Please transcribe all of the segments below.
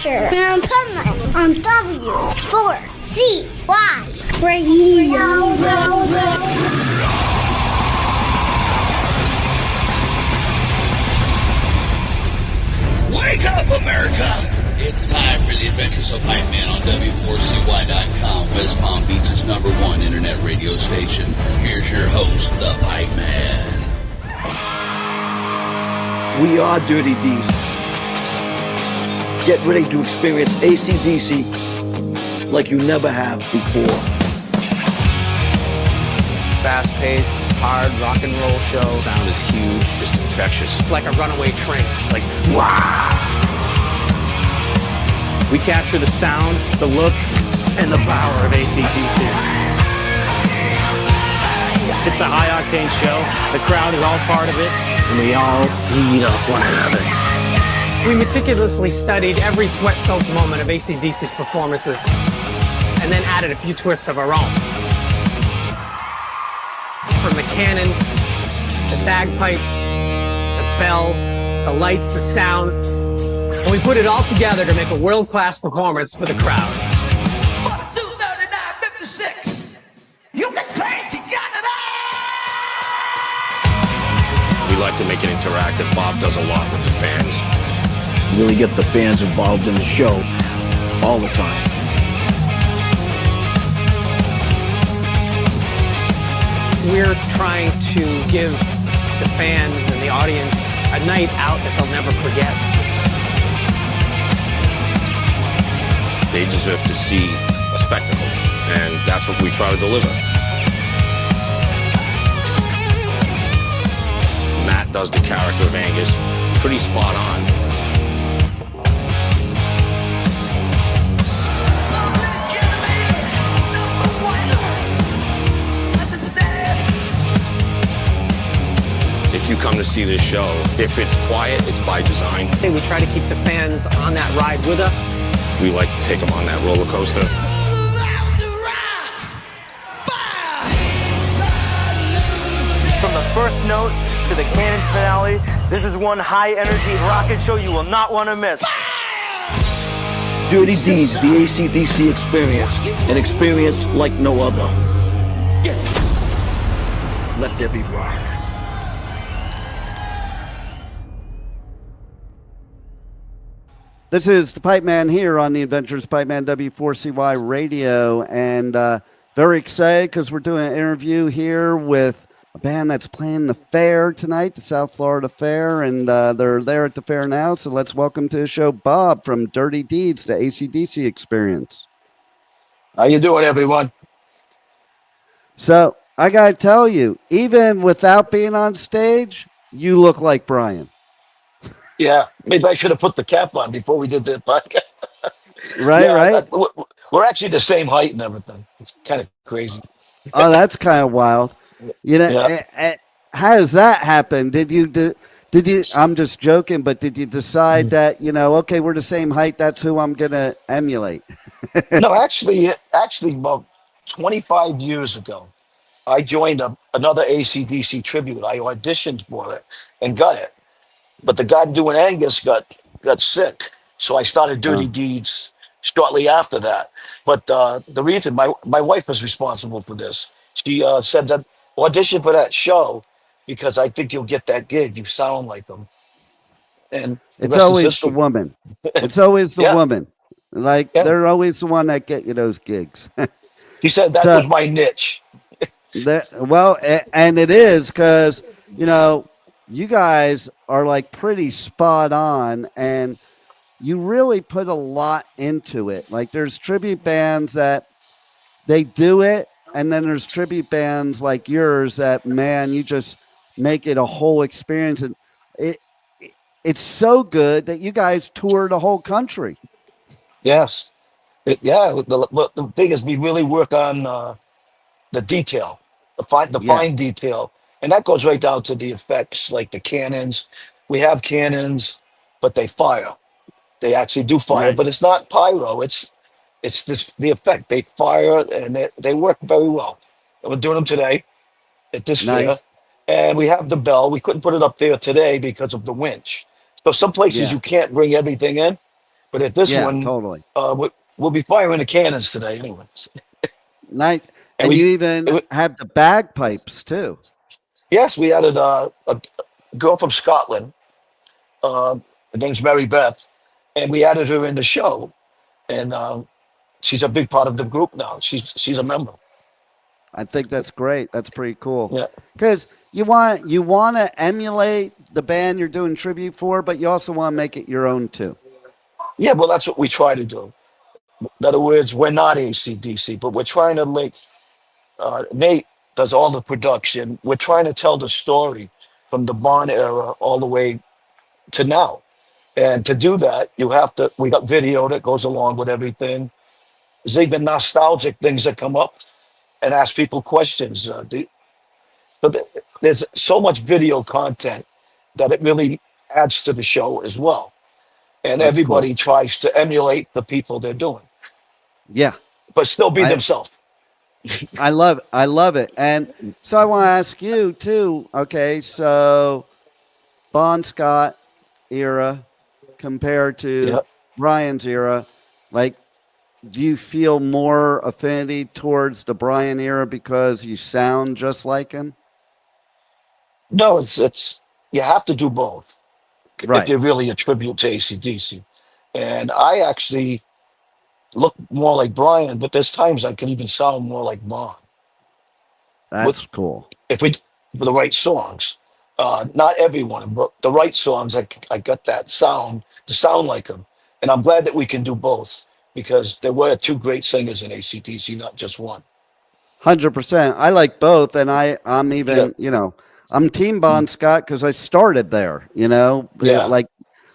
Adventure in Pipeman on W4CY Radio. Wake up, America! It's time for the Adventures of Pipeman on W4CY.com, West Palm Beach's #1 internet radio station. Here's your host, the Pipeman. We are Dirty D's. Get ready to experience AC/DC like you never have before. Fast-paced, hard rock and roll show. The sound is huge, just infectious. It's like a runaway train. It's like, wow! We capture the sound, the look, and the power of AC/DC. It's a high-octane show. The crowd is all part of it, and we all feed off one another. We meticulously studied every sweat-soaked moment of AC/DC's performances, and then added a few twists of our own. From the cannon, the bagpipes, the bell, the lights, the sound, and we put it all together to make a world-class performance for the crowd. 423956. You can say she got it all. We like to make it interactive. Bob does a lot with the fans. Really get the fans involved in the show all the time. We're trying to give the fans and the audience a night out that they'll never forget. They deserve to see a spectacle, and that's what we try to deliver. Matt does the character of Angus pretty spot on. If you come to see this show, if it's quiet, it's by design. We try to keep the fans on that ride with us. We like to take them on that roller coaster. From the first note to the cannon's finale, this is one high-energy rocket show you will not want to miss. Dirty D's, the AC/DC experience, an experience like no other. Let there be rock. This is the Pipeman here on the Adventures of Pipeman W4CY Radio, and very excited because we're doing an interview here with a band that's playing the fair tonight, the South Florida Fair, and they're there at the fair now. So let's welcome to the show Bob from Dirty Deeds, the AC/DC Experience. How you doing, everyone? So I gotta tell you, even without being on stage, you look like Brian. Yeah, maybe I should have put the cap on before we did the podcast. Right, Yeah, right. We're actually the same height and everything. It's kind of crazy. Oh, that's kind of wild. You know, Yeah. how does that happen? Did you? I'm just joking, but did you decide that, okay, we're the same height, that's who I'm gonna emulate? No, actually, about 25 years ago, I joined another AC/DC tribute. I auditioned for it and got it. But the guy doing Angus got sick, so I started Dirty Deeds shortly after that. But the reason my wife was responsible for this. She said that audition for that show because I think you'll get that gig. You sound like them. And It's always the woman. It's always the Yeah. woman. Like Yeah. they're always the one that get you those gigs. She said that was my niche. And it is because you guys are like pretty spot on, and you really put a lot into it. Like there's tribute bands that they do it, and then there's tribute bands like yours that, man, you just make it a whole experience. And it's so good that you guys tour the whole country. Yes. The thing is we really work on the detail, the fine detail. And that goes right down to the effects, like the cannons. We have cannons, but they fire. They actually do fire, Nice. but it's not pyro. It's the effect. They fire, and they work very well. And we're doing them today at this fair. Nice. And we have the bell. We couldn't put it up there today because of the winch. So some places Yeah. you can't bring everything in, But at this Yeah, one, totally. we'll be firing the cannons today, anyways. Nice. And And you we, even have the bagpipes too. yes, we added a girl from Scotland. Her name's Mary Beth, and we added her in the show, and she's a big part of the group now. She's a member. I think that's great. That's pretty cool. Yeah, Because you want to emulate the band you're doing tribute for, but you also want to make it your own too. yeah. Well, that's what we try to do. In other words, we're not ACDC, but we're trying to Nate does all the production. We're trying to tell the story from the Bond era all the way to now. And to do that, we got video that goes along with everything. There's even nostalgic things that come up and ask people questions. There's so much video content that it really adds to the show as well. And That's cool. everybody tries to emulate the people they're doing, Yeah. but still be I, themselves. I love it. And so I want to ask you too. Okay. So Bon Scott era compared Yeah. to Brian's era, like, do you feel more affinity towards the Brian era because you sound just like him? No, it's you have to do both if Right. you're really a tribute to AC/DC. And I actually look more like Brian, but there's times I can even sound more like Bon. That's cool. If we for the right songs, not everyone, but the right songs, I got that sound to sound like him. And I'm glad that we can do both because there were two great singers in AC/DC, not just one. 100%. I like both. And I'm Yeah, even, I'm Team Bon Scott because I started there, yeah,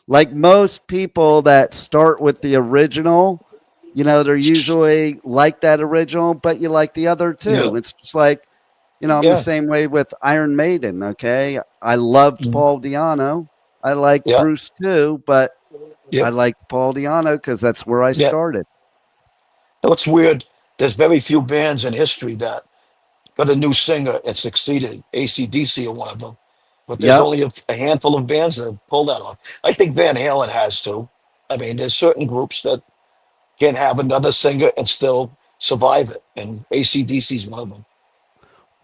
like most people that start with the original, they're usually like that original, but you like the other yeah, too. It's just like, I'm the yeah, same way with Iron Maiden. Okay. I loved mhm, Paul Di'Anno. I like yeah, Bruce too, but yeah, I like Paul Di'Anno because that's where I yeah. started. You know, it's weird. There's very few bands in history that got a new singer and succeeded. AC/DC are one of them. But there's Yep. only a handful of bands that have pulled that off. I think Van Halen has to. I mean, there's certain groups that can have another singer and still survive it. And AC/DC is one of them.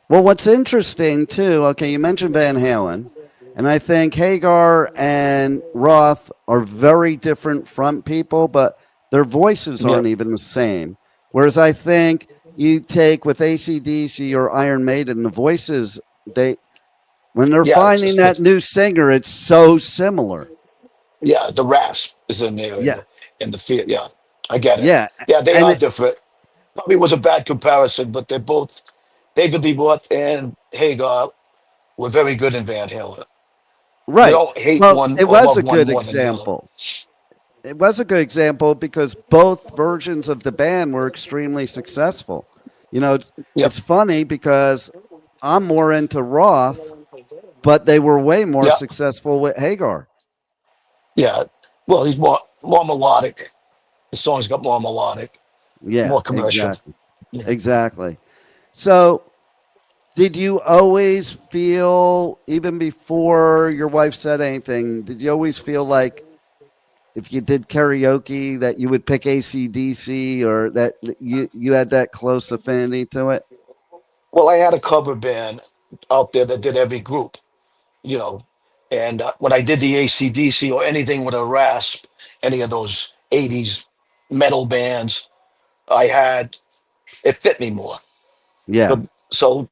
Well, what's interesting too, okay, you mentioned Van Halen, and I think Hagar and Roth are very different front people, but their voices Yeah. aren't even the same. Whereas I think you take with AC/DC or Iron Maiden, the voices, when they're Yeah, finding that new singer, it's so similar. yeah, the rasp is in there Yeah, and the feel. Yeah, I get it. yeah, Yeah, they and are different. Probably was a bad comparison, but they're both David Lee Roth and Hagar were very good in Van Halen. You right. don't hate Well, one it or was love a one good more than the other. example. It was a good example because both versions of the band were extremely successful. Yep. It's funny because I'm more into Roth, but they were way more Yeah. successful with Hagar. Yeah. Well, he's more melodic. The songs got more melodic, Yeah, more commercial. exactly. Yeah. Exactly. So, did you always feel, even before your wife said anything, did you always feel like if you did karaoke that you would pick AC/DC or that you had that close affinity to it? Well, I had a cover band out there that did every group, you know, and when I did the AC/DC or anything with a rasp, any of those '80s metal bands, I had it fit me more. Yeah. So,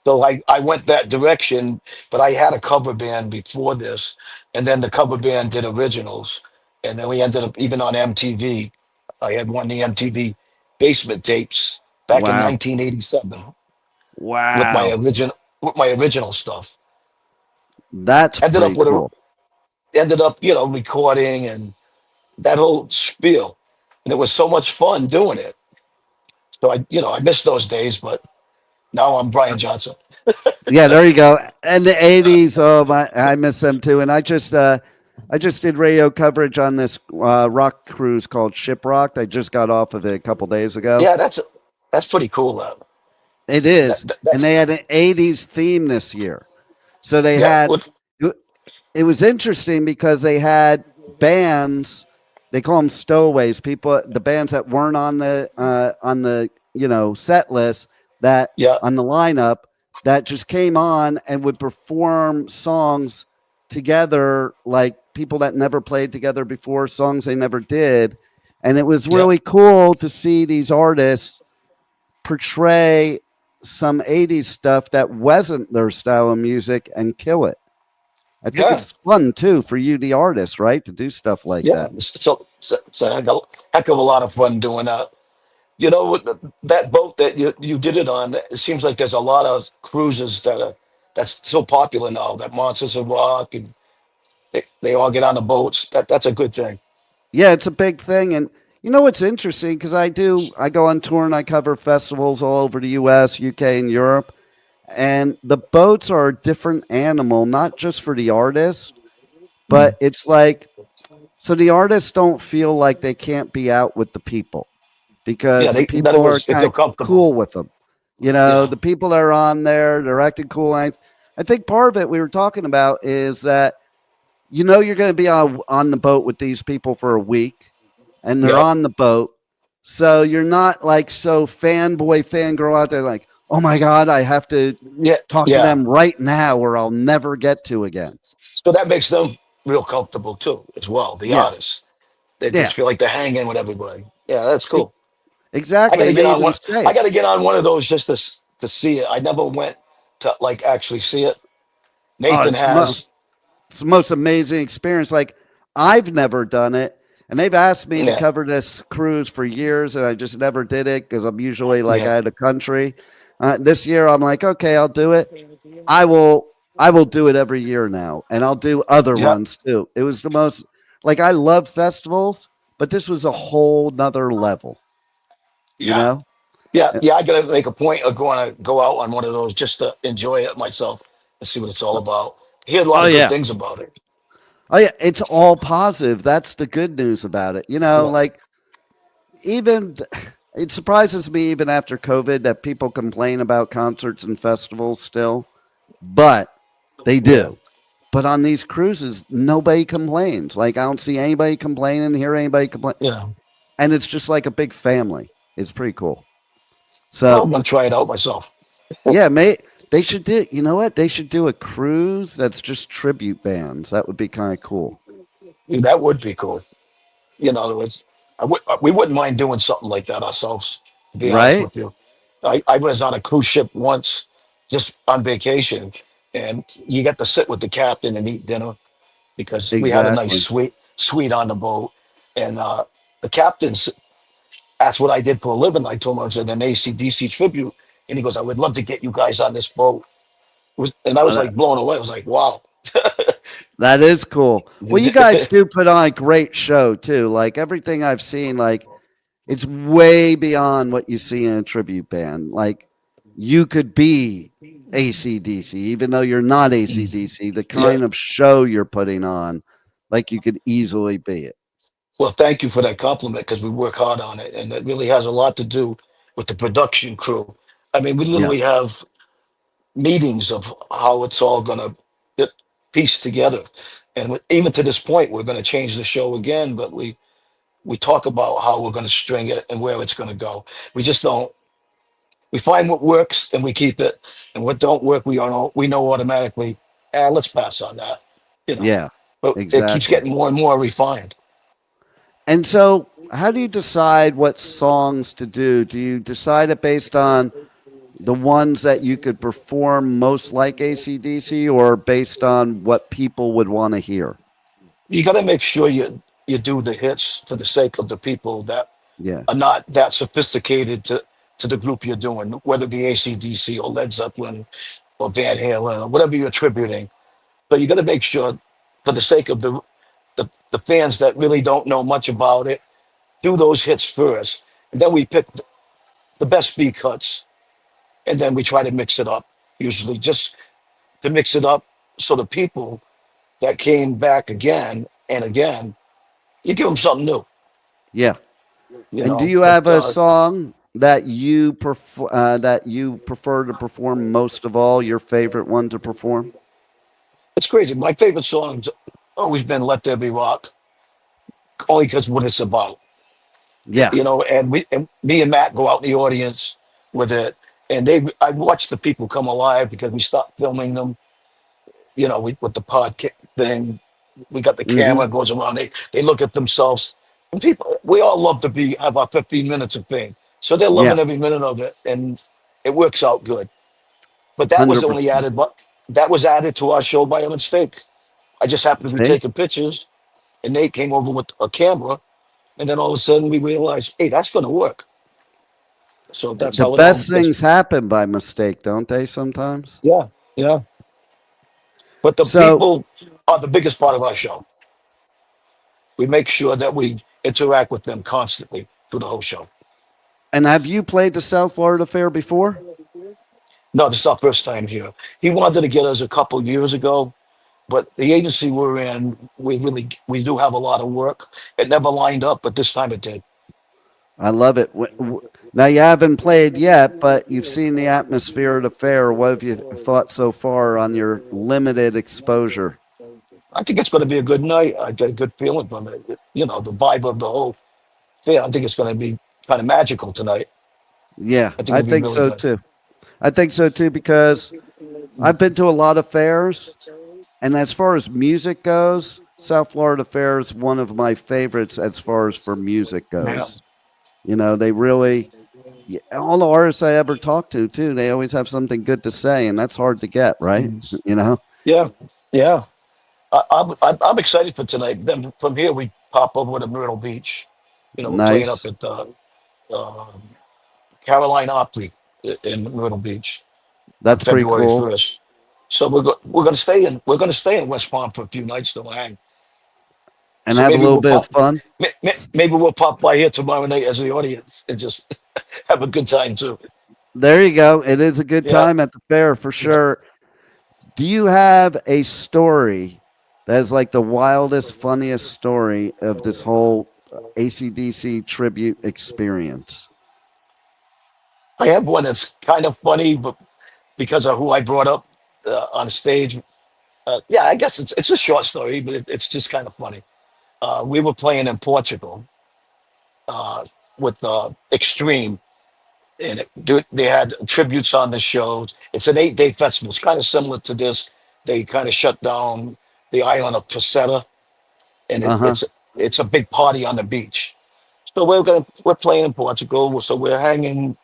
so I went that direction, but I had a cover band before this, and then the cover band did originals, and then we ended up even on MTV. I had one of the MTV basement tapes back in Wow. 1987 Wow. with my original stuff. That's Ended up pretty with a cool. ended up recording and that whole spiel, and it was so much fun doing it. So I miss those days, but now I'm Brian Johnson. Yeah, there you go. And the '80s, oh my, I miss them too. And I just did radio coverage on this rock cruise called Shiprocked. I just got off of it a couple days ago. Yeah, that's pretty cool. It is, and That's they had an '80s theme this year. So yeah. it was interesting because they had bands they call them stowaways. People, the bands that weren't on the set list, that Yeah. on the lineup, that just came on and would perform songs together, like people that never played together before, songs they never did. And it was Yeah. really cool to see these artists portray some 80s stuff that wasn't their style of music and kill it. I think Yeah. it's fun too for you, the artist, right, to do stuff like Yeah. that. So I got a heck of a lot of fun doing that. That boat that you did it on, it seems like there's a lot of cruises that's so popular now, that Monsters of Rock, and they all get on the boats. That's a good thing. Yeah, it's a big thing. And you know what's interesting? Because I go on tour and I cover festivals all over the US, UK, and Europe. And the boats are a different animal, not just for the artist, but it's like, so the artists don't feel like they can't be out with the people Yeah, because the in other people are words, they kind feel of comfortable. cool with them. Yeah. The people that are on there, they're acting cool. I think part of it we were talking about is that you're going to be on the boat with these people for a week, and they're Yep. on the boat, so you're not like so fanboy fangirl out there like, oh my god, I have to Yeah. talk to Yeah. them right now or I'll never get to again. So that makes them real comfortable too, as well. The Yeah, artists, they yeah, just feel like they're hanging with everybody. Yeah, that's e- cool. I got exactly. to And get they on even one. say I it. got to get on one of those just to see it. I never went to like actually see it. Oh, Nathan has. it's the most amazing experience. Like, I've never done it, and they've asked me to Yeah. cover this cruise for years, and I just never did it because I'm usually like Yeah. out of country. This year, I'm like, okay, I'll do it. I will. I will do it every year now, and I'll do other Yeah. ones too. It was the most like I love festivals, but this was a whole nother level. You Yeah. know? Yeah. Yeah. I got to make a point of going to go out on one of those just to enjoy it myself and see what it's all about. Hear a lot Oh of good yeah. things about it. Oh yeah. It's all positive. That's the good news about it. Yeah. Like even it surprises me even after COVID that people complain about concerts and festivals still, but they Yeah. do. But on these cruises, nobody complains. Like I don't see anybody complaining, hear anybody complain, Yeah. and it's just like a big family. It's pretty cool. Well, So I'm gonna try it out myself. yeah, they should do. You know what? They should do a cruise that's just tribute bands. That would be kind of cool, Dude, that would be cool. It's we wouldn't mind doing something like that ourselves. To be honest right? with you, I was on a cruise ship once, just on vacation, and you get to sit with the captain and eat dinner because we had a nice Exactly. suite on the boat, and the captain's asked what I did for a living. I told him I was in an ACDC tribute, and he goes, "I would love to get you guys on this boat." And I Oh, was like blown away. I was like, "Wow." that is cool. Well, you guys do put on a great show too. Like everything I've seen, like it's way beyond what you see in a tribute band. Like you could be ACDC, even though you're not ACDC. The Yeah. kind of show you're putting on, like you could easily be it. Well, thank you for that compliment because we work hard on it, and it really has a lot to do with the production crew. I mean, we Yeah, literally have meetings of how it's all going to get pieced together, and even to this point, we're going to change the show again. But we talk about how we're going to string it and where it's going to go. We just don't. We find what works and we keep it, and what don't work, we know automatically. Let's pass on that. You know, yeah, but it keeps exactly. getting more and more refined. And so, how do you decide what songs to do? Do you decide it based on the ones that you could perform most like ACDC or based on what people would want to hear? You got to make sure you do the hits for the sake of the people that Yeah, are not that sophisticated to the group you're doing, whether it be ACDC or Led Zeppelin or Van Halen or whatever you're attributing. But you got to make sure, for the sake of the fans that really don't know much about it, do those hits first, and then we pick the best B cuts, and then we try to mix it up. Usually, just to mix it up, so the people that came back again and again, you give them something new. yeah. You And do know, you but have a song that you prefer to perform most of all? Your favorite one to perform? it's crazy. My favorite song's always been "Let There Be Rock." only because what it's about. Yeah. And me and Matt go out in the audience with it, and I watch the people come alive because we stop filming them. With the podcast thing, we got the Hmm. camera goes around. They look at themselves, and we all love to have our 15 minutes of fame. So they're Yeah. loving every minute of it, and it works out good. But that was only 100%. added, but that was added to our show by a mistake. I just happened to be See? taking pictures, and Nate came over with a camera, and then all of a sudden we realized, hey, that's going to work. So that's The how it all best gets. things happen by mistake, don't they, sometimes? Yeah, yeah. But the So, people are the biggest part of our show. We make sure that we interact with them constantly through the whole show. and have you played the South Florida Fair before? No, this is our first time here. He wanted to get us a couple years ago, but the agency we're in, we do have a lot of work. It never lined up, but this time it did. I love it. Now, you haven't played yet, but you've seen the atmosphere of the fair. What have you thought so far on your limited exposure? I think it's going to be a good night. I get a good feeling from it. The vibe of the whole fair. I think it's going to be kind of magical tonight. Yeah, I think I it'll be think really so good. too. I think so too because I've been to a lot of fairs, and as far as music goes, South Florida Fair is one of my favorites as far as for music Yeah. goes. They really, yeah, all the artists I ever talk to too, they always have something good to say, and that's hard to get, right? You know? Yeah. Yeah. I'm excited for tonight. Then from here we pop over to Myrtle Beach. We're playing up Nice. at uh, Caroline Opry in Myrtle Beach on That's pretty February cool. 1st. So we're gonna stay in West Palm for a few nights to hang. And So have a little bit of fun. maybe we'll pop by here tomorrow night as the audience and just have a good time too. There you go. It is a good Yeah, time at the fair for yeah. sure. Do you have a story that is like the wildest, funniest story of this whole ACDC tribute experience? I have one that's kind of funny, but because of who I brought up on stage, yeah, I guess it's a short story, but it's just kind of funny. We were playing in Portugal with Extreme, and they had tributes on the show. It's an 8-day festival. It's kind of similar to this. They kind of shut down the island of Terceira, and Uh huh. it's a big party on the beach. So we're playing in Portugal. So we're hanging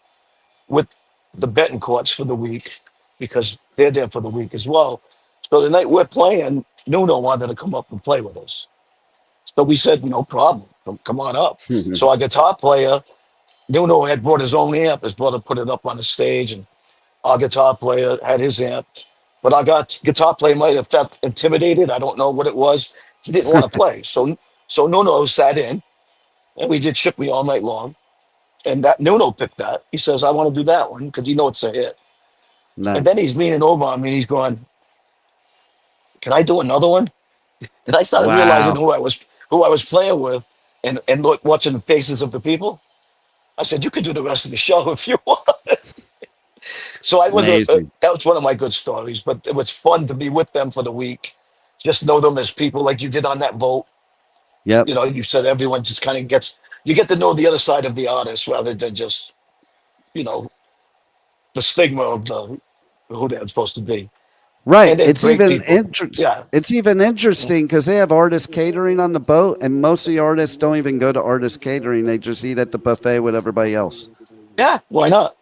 with the Betancourts for the week because they're there for the week as well. So the night we're playing, Nuno wanted to come up and play with us. So we said, no problem, come on up. So our guitar player, Nuno had brought his own amp. His brother put it up on the stage, and our guitar player had his amp. But our guitar player might have felt intimidated. I don't know what it was. He didn't want to play. So Nuno sat in, and we did Ship Me All Night Long. And that Nuno picked that. He says, I want to do that one because it's a hit. And Nice. then he's leaning over on me and he's going, can I do another one? And I started realizing Wow. who I was playing with and watching the faces of the people. I said, you could do the rest of the show if you want. So Amazing. that was one of my good stories, but it was fun to be with them for the week. Just know them as people like you did on that boat. Yep. You said everyone just kind of you get to know the other side of the artist rather than just, you know, the stigma of who they're supposed to be. Right. And they're great people. Yeah. It's even interesting because they have artist catering on the boat, and most of the artists don't even go to artist catering. They just eat at the buffet with everybody else. Yeah. Why not?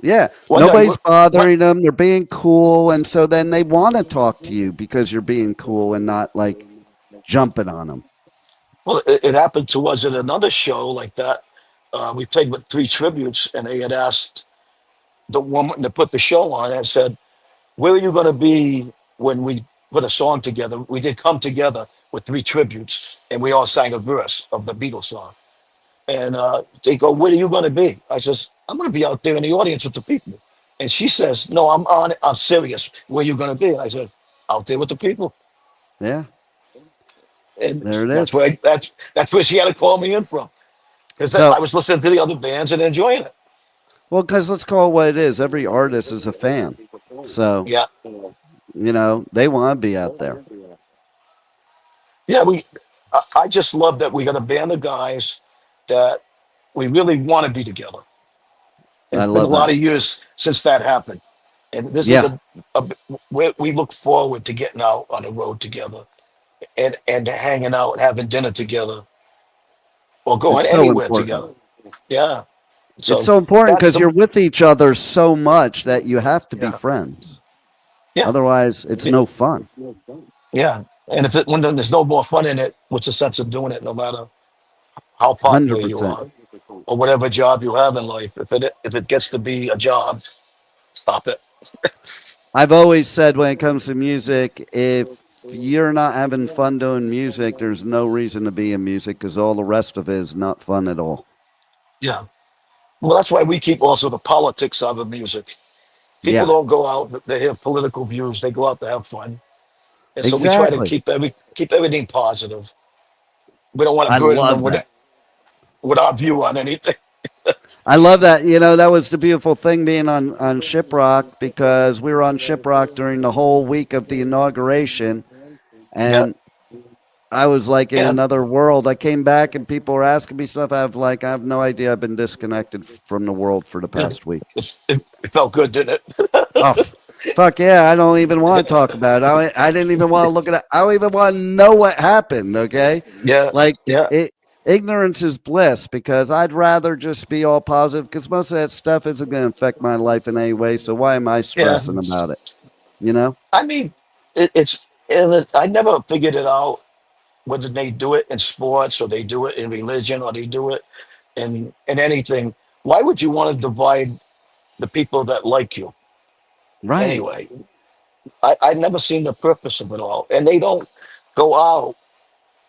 Yeah. One night, Nobody's bothering them. They're being cool. And so then they want to talk to you because you're being cool and not like jumping on them. well, it happened to us at another show like that. We played with 3 tributes, and they had asked the woman to put the show on and said, where are you going to be when we put a song together? We did Come Together with 3 tributes, and we all sang a verse of the Beatles song. And they go, where are you going to be? I says, I'm going to be out there in the audience with the people. And she says, no, I'm on it. I'm serious. Where are you going to be? I said, out there with the people. Yeah. And There it that's is. where that's where she had to call me in from. Because I So, was listening to the other bands and enjoying it. well, because let's call it what it is. Every artist is a fan. So, Yeah. they want to be out there. Yeah, I just love that we got a band of guys that we really want to be together. It's I been a love lot that. of years since that happened. And this is Yeah, we look forward to getting out on the road together and hanging out, having dinner together, or it's going so anywhere important. together. Yeah. It's So so important that's because you're the with each other so much that you have to be yeah. friends. Yeah. Otherwise, it's It- no fun. yeah. And when there's no more fun in it, what's the sense of doing it no matter how popular you 100%. are or whatever job you have in life? If it gets to be a job, stop it. I've always said when it comes to music, if you're not having fun doing music, there's no reason to be in music because all the rest of it is not fun at all. Yeah. Well, that's why we keep also the politics out of music. People Yeah, don't go out, they have political views, they go out to have fun. And so we try to exactly. keep everything positive. We don't want to I burden them love that. with our view on anything. I love that. That was the beautiful thing being on Shiprock because we were on Shiprock during the whole week of the inauguration. Yeah. And I was like in Yeah. another world. I came back and people were asking me stuff. I have no idea. I've been disconnected from the world for the Yeah. past week. It felt good, didn't it? Oh, fuck yeah. I don't even want to talk about it. I didn't even want to look at it. I don't even want to know what happened. Okay. Yeah. Like Yeah. ignorance is bliss because I'd rather just be all positive because most of that stuff isn't going to affect my life in any way. So why am I Yeah. stressing about it? You know? I mean, I never figured it out whether they do it in sports or they do it in religion or they do it in anything. Why would you want to divide the people that like you Right. anyway? I never seen the purpose of it all. And they don't go out,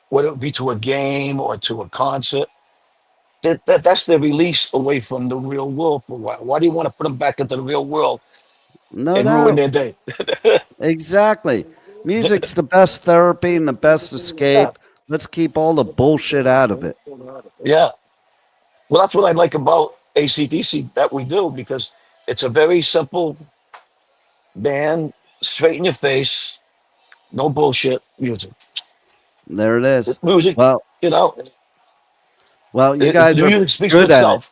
whether it be to a game or to a concert. That's their release away from the real world for a while. Why do you want to put them back into the real world No and ruin doubt. their day? Exactly. Music's the best therapy and the best Yeah. escape. Let's keep all the bullshit out of it. Yeah. Well, that's what I like about ACDC that we do because it's a very simple band, straight in your face, no bullshit music. There it is. Music, Well, you know, you guys the are music speaks for good at it. itself.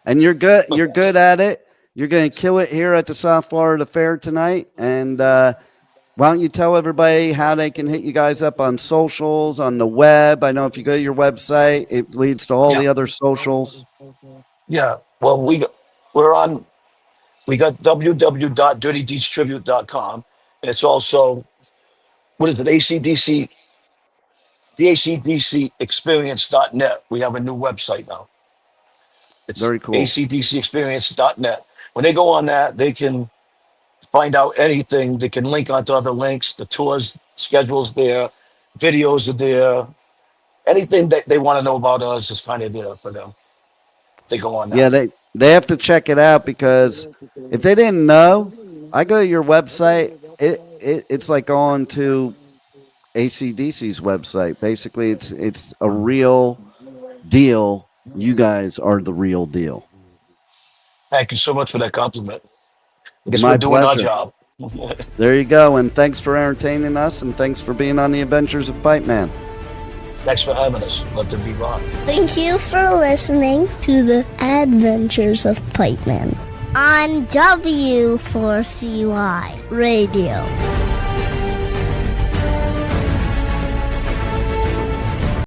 And you're good. You're good at it. You're going to kill it here at the South Florida Fair tonight. And why don't you tell everybody how they can hit you guys up on socials, on the web? I know if you go to your website, it leads to all Yeah. the other socials. Yeah. Well, we got www.dirtydeedstribute.com. And it's also, what is it, ACDC, the ACDCexperience.net. We have a new website now. It's Very cool. ACDCexperience.net. When they go on that, they can find out anything. They can link onto other links. The tours schedules there, videos are there. Anything that they want to know about us is kind of there for them. They go on that. Yeah, they have to check it out because if they didn't know, I go to your website. It's like going to AC/DC's website. Basically, it's a real deal. You guys are the real deal. Thank you so much for that compliment. I guess My we're doing pleasure. our job. There you go. And thanks for entertaining us, and thanks for being on the Adventures of Pipeman. Thanks for having us. Let them be rock. Thank you for listening to the Adventures of Pipeman on W4CY Radio.